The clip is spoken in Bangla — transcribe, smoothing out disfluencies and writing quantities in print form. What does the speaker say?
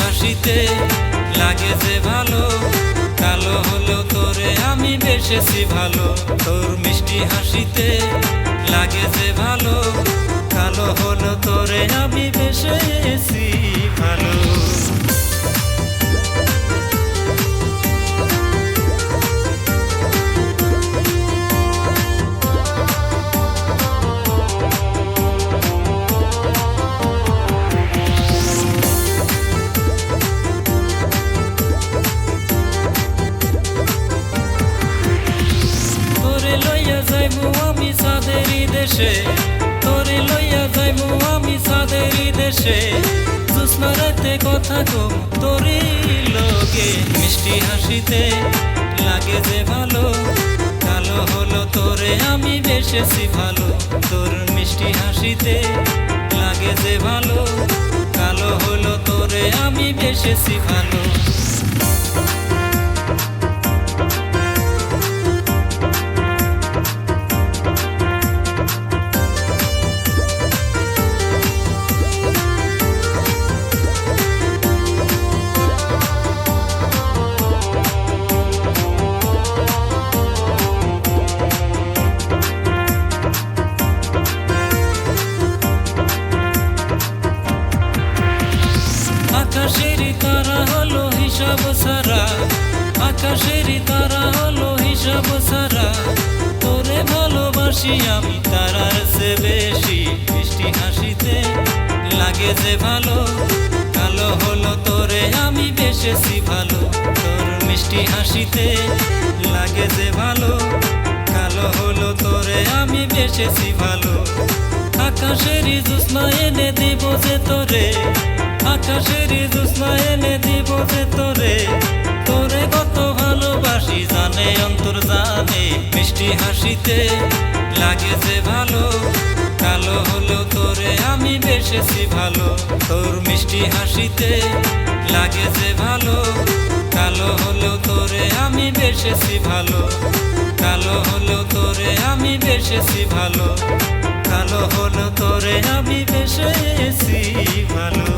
হাসিতে লাগে যে ভালো, কালো হলো তোরে আমি বেশেছি ভালো। তোর মিষ্টি হাসিতে লাগে যে ভালো, কালো হলো তোরে আমি বেশেছি ভালো। আমি চাঁদেরই দেশে, তোরে লইয়া যাইবো আমি চাঁদেরই দেশে। জ্যোৎস্না রাতে কথা কম তোরই লগে, মিষ্টি হাসিতে লাগে যে ভালো, কালো হলো তোরে আমি বেশেছি ভালো। তোর মিষ্টি হাসিতে লাগে যে ভালো, কালো হলো তোরে আমি বেশেছি ভালো। আকাশেরই তারা হলো হিসাব ছাড়া, আকাশেরই তারা হলো হিসাব ছাড়া। তোরে ভালোবাসি আমি তারার চেয়ে বেশি, মিষ্টি হাসিতে লাগে যে ভালো, কালো হলো তোরে আমি বেশেছি ভালো। তোর মিষ্টি হাসিতে লাগে যে ভালো, কালো হলো তোরে আমি বেশেছি ভালো। আকাশেরই জ্যোৎস্না এনে দিব যে তোরে, আকাশেরই জ্যোৎস্না এনে দিব যে তোরে। তোরে কত ভালোবাসি জানে অন্তর জানে, মিষ্টি হাসিতে লাগে যে ভালো, কালো হলো তোরে আমি বেশেছি ভালো। তোর মিষ্টি হাসিতে লাগে যে ভালো, কালো হলো তোরে আমি বেশেছি ভালো। কালো হলো তোরে আমি বেশেছি ভালো, কালো হলো তোরে আমি বেশেছি ভালো।